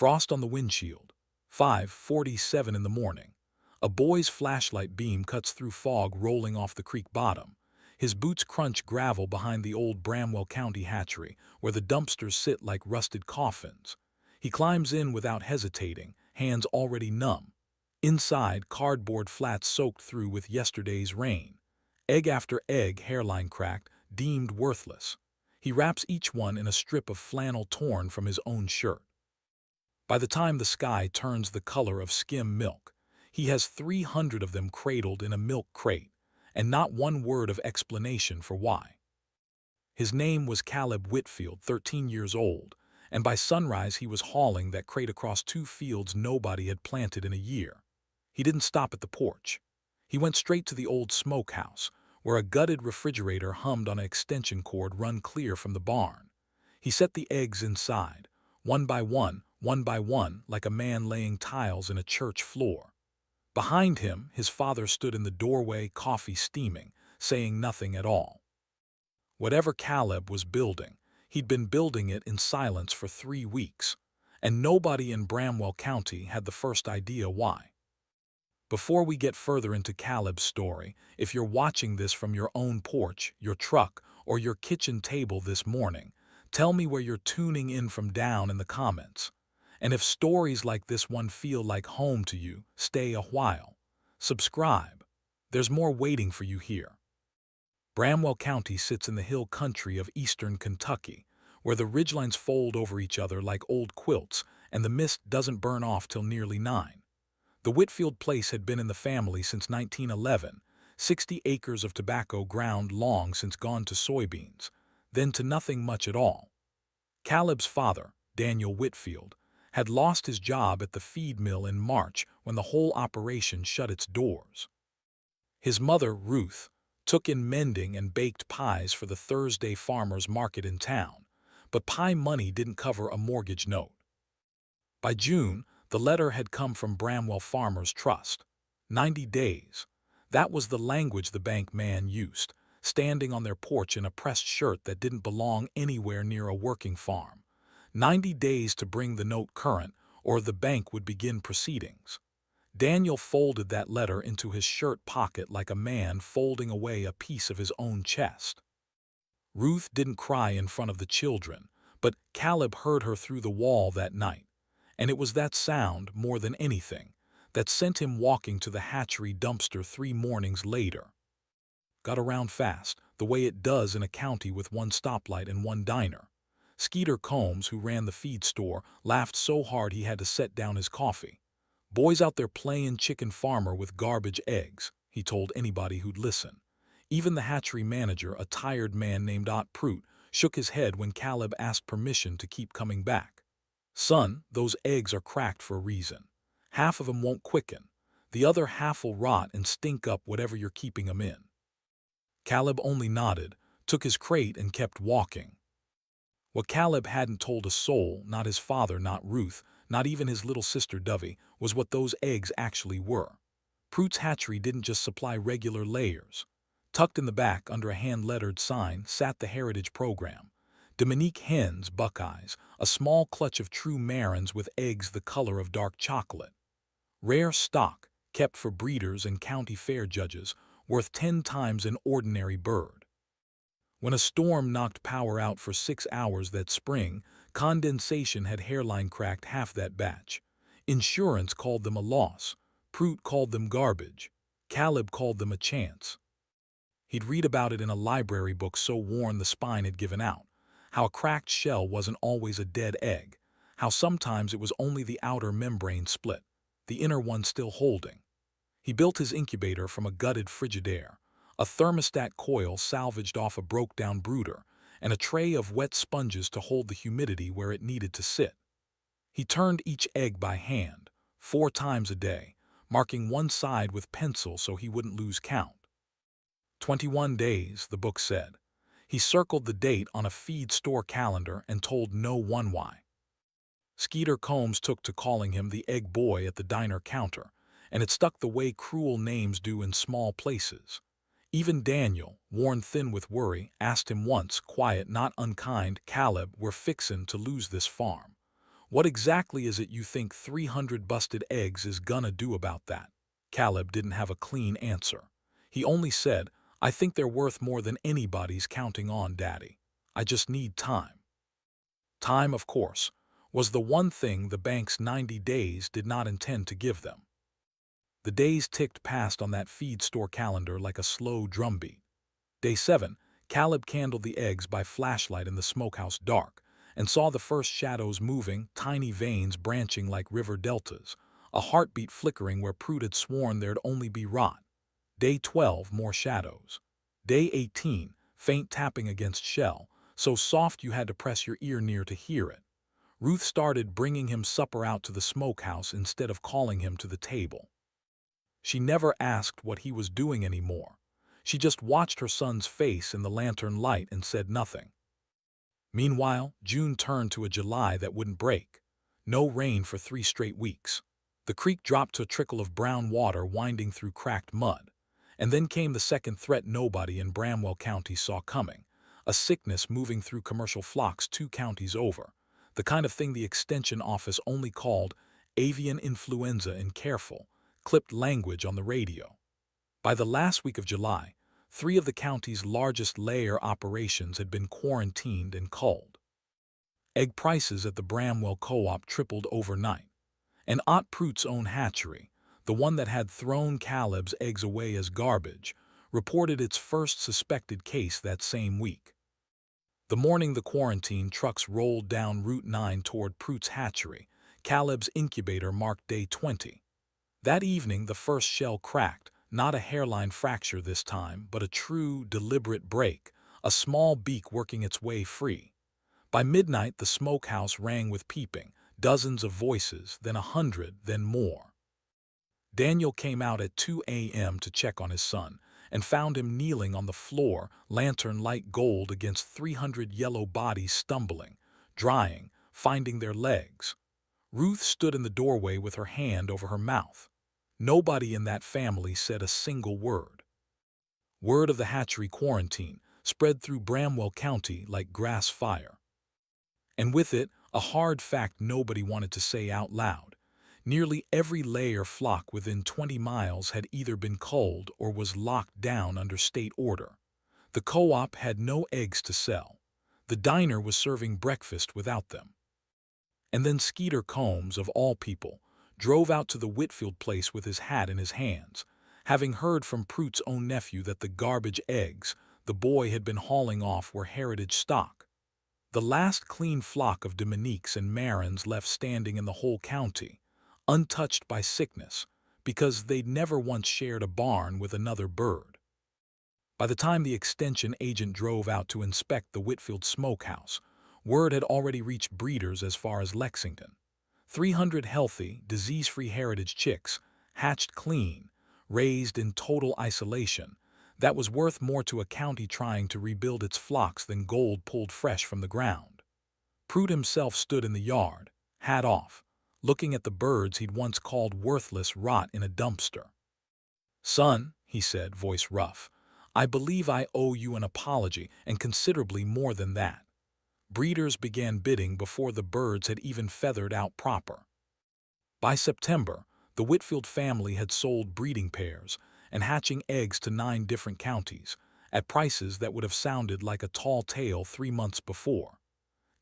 Frost on the windshield. 5:47 in the morning. A boy's flashlight beam cuts through fog rolling off the creek bottom. His boots crunch gravel behind the old Bramwell County hatchery, where the dumpsters sit like rusted coffins. He climbs in without hesitating, hands already numb. Inside, cardboard flats soaked through with yesterday's rain. Egg after egg, hairline cracked, deemed worthless. He wraps each one in a strip of flannel torn from his own shirt. By the time the sky turns the color of skim milk, he has 300 of them cradled in a milk crate, and not one word of explanation for why. His name was Caleb Whitfield, 13 years old, and by sunrise he was hauling that crate across 2 fields nobody had planted in a year. He didn't stop at the porch. He went straight to the old smokehouse, where a gutted refrigerator hummed on an extension cord run clear from the barn. He set the eggs inside, one by one, like a man laying tiles in a church floor. Behind him, his father stood in the doorway, coffee steaming, saying nothing at all. Whatever Caleb was building, he'd been building it in silence for 3 weeks, and nobody in Bramwell County had the first idea why. Before we get further into Caleb's story, if you're watching this from your own porch, your truck, or your kitchen table this morning, tell me where you're tuning in from down in the comments. And if stories like this one feel like home to you, stay a while. Subscribe. There's more waiting for you here. Bramwell County sits in the hill country of eastern Kentucky, where the ridgelines fold over each other like old quilts and the mist doesn't burn off till nearly 9. The Whitfield place had been in the family since 1911, 60 acres of tobacco ground long since gone to soybeans, then to nothing much at all. Caleb's father, Daniel Whitfield, had lost his job at the feed mill in March when the whole operation shut its doors. His mother, Ruth, took in mending and baked pies for the Thursday farmers market in town, but pie money didn't cover a mortgage note. By June, the letter had come from Bramwell Farmers Trust. 90 days. That was the language the bank man used, standing on their porch in a pressed shirt that didn't belong anywhere near a working farm. 90 days to bring the note current, or the bank would begin proceedings. Daniel folded that letter into his shirt pocket like a man folding away a piece of his own chest. Ruth didn't cry in front of the children, but Caleb heard her through the wall that night, and it was that sound, more than anything, that sent him walking to the hatchery dumpster 3 mornings later. Got around fast, the way it does in a county with 1 stoplight and 1 diner. Skeeter Combs, who ran the feed store, laughed so hard he had to set down his coffee. "Boys out there playing chicken farmer with garbage eggs," he told anybody who'd listen. Even the hatchery manager, a tired man named Ott Prout, shook his head when Caleb asked permission to keep coming back. "Son, those eggs are cracked for a reason. Half of 'em won't quicken. The other half'll rot and stink up whatever you're keeping 'em in." Caleb only nodded, took his crate and kept walking. What Caleb hadn't told a soul, not his father, not Ruth, not even his little sister Dovey, was what those eggs actually were. Prout's hatchery didn't just supply regular layers. Tucked in the back under a hand-lettered sign sat the Heritage Program. Dominique hens, Buckeyes, a small clutch of true Marans with eggs the color of dark chocolate. Rare stock, kept for breeders and county fair judges, worth 10 times an ordinary bird. When a storm knocked power out for 6 hours that spring, condensation had hairline cracked half that batch. Insurance called them a loss. Prout called them garbage. Caleb called them a chance. He'd read about it in a library book so worn the spine had given out. How a cracked shell wasn't always a dead egg. How sometimes it was only the outer membrane split, the inner one still holding. He built his incubator from a gutted Frigidaire, a thermostat coil salvaged off a broke-down brooder, and a tray of wet sponges to hold the humidity where it needed to sit. He turned each egg by hand, 4 times a day, marking one side with pencil so he wouldn't lose count. 21 days, the book said. He circled the date on a feed store calendar and told no one why. Skeeter Combs took to calling him the egg boy at the diner counter, and it stuck the way cruel names do in small places. Even Daniel, worn thin with worry, asked him once, quiet, not unkind, "Caleb, we're fixin' to lose this farm. What exactly is it you think 300 busted eggs is gonna do about that? Caleb didn't have a clean answer. He only said, I think they're worth more than anybody's counting on, Daddy. I just need time. Time, of course, was the one thing the bank's 90 days did not intend to give them. The days ticked past on that feed store calendar like a slow drumbeat. Day 7, Caleb candled the eggs by flashlight in the smokehouse dark and saw the first shadows moving, tiny veins branching like river deltas, a heartbeat flickering where Prude had sworn there'd only be rot. Day 12, more shadows. Day 18, faint tapping against shell, so soft you had to press your ear near to hear it. Ruth started bringing him supper out to the smokehouse instead of calling him to the table. She never asked what he was doing anymore. She just watched her son's face in the lantern light and said nothing. Meanwhile, June turned to a July that wouldn't break. No rain for 3 straight weeks. The creek dropped to a trickle of brown water winding through cracked mud. And then came the second threat nobody in Bramwell County saw coming. A sickness moving through commercial flocks 2 counties over. The kind of thing the extension office only called avian influenza in careful, clipped language on the radio. By the last week of July, 3 of the county's largest layer operations had been quarantined and culled. Egg prices at the Bramwell Co-op tripled overnight. And Aunt Prute's own hatchery, the one that had thrown Caleb's eggs away as garbage, reported its first suspected case that same week. The morning the quarantine trucks rolled down Route 9 toward Prute's hatchery, Caleb's incubator marked day 20. That evening the first shell cracked, not a hairline fracture this time, but a true, deliberate break, a small beak working its way free. By midnight the smokehouse rang with peeping, dozens of voices, then 100, then more. Daniel came out at 2 a.m. to check on his son, and found him kneeling on the floor, lantern light gold against 300 yellow bodies stumbling, drying, finding their legs. Ruth stood in the doorway with her hand over her mouth. Nobody in that family said a single word. Word of the hatchery quarantine spread through Bramwell County like grass fire. And with it, a hard fact nobody wanted to say out loud. Nearly every layer flock within 20 miles had either been culled or was locked down under state order. The co-op had no eggs to sell. The diner was serving breakfast without them. And then Skeeter Combs, of all people, drove out to the Whitfield place with his hat in his hands, having heard from Prute's own nephew that the garbage eggs the boy had been hauling off were heritage stock. The last clean flock of Dominiques and Marins left standing in the whole county, untouched by sickness, because they'd never once shared a barn with another bird. By the time the extension agent drove out to inspect the Whitfield smokehouse, word had already reached breeders as far as Lexington. 300 healthy, disease-free heritage chicks, hatched clean, raised in total isolation, that was worth more to a county trying to rebuild its flocks than gold pulled fresh from the ground. Prude himself stood in the yard, hat off, looking at the birds he'd once called worthless rot in a dumpster. Son, he said, voice rough, I believe I owe you an apology and considerably more than that. Breeders began bidding before the birds had even feathered out proper. By September, the Whitfield family had sold breeding pairs and hatching eggs to 9 different counties, at prices that would have sounded like a tall tale 3 months before.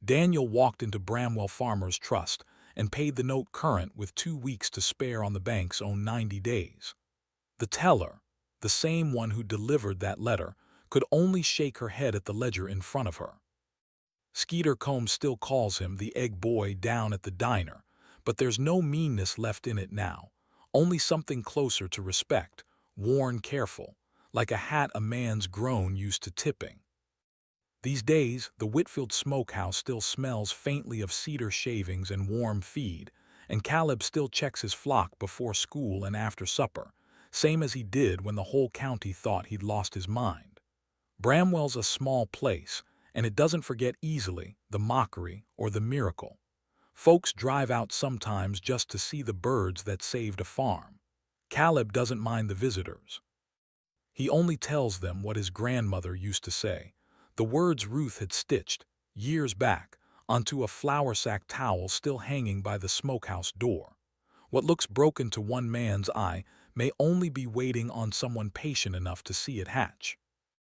Daniel walked into Bramwell Farmers Trust and paid the note current with 2 weeks to spare on the bank's own 90 days. The teller, the same one who delivered that letter, could only shake her head at the ledger in front of her. Skeeter Combs still calls him the egg boy down at the diner, but there's no meanness left in it now, only something closer to respect, worn careful, like a hat a man's grown used to tipping. These days, the Whitfield smokehouse still smells faintly of cedar shavings and warm feed, and Caleb still checks his flock before school and after supper, same as he did when the whole county thought he'd lost his mind. Bramwell's a small place, and it doesn't forget easily the mockery or the miracle. Folks drive out sometimes just to see the birds that saved a farm. Caleb doesn't mind the visitors. He only tells them what his grandmother used to say, the words Ruth had stitched, years back, onto a flour sack towel still hanging by the smokehouse door. What looks broken to one man's eye may only be waiting on someone patient enough to see it hatch.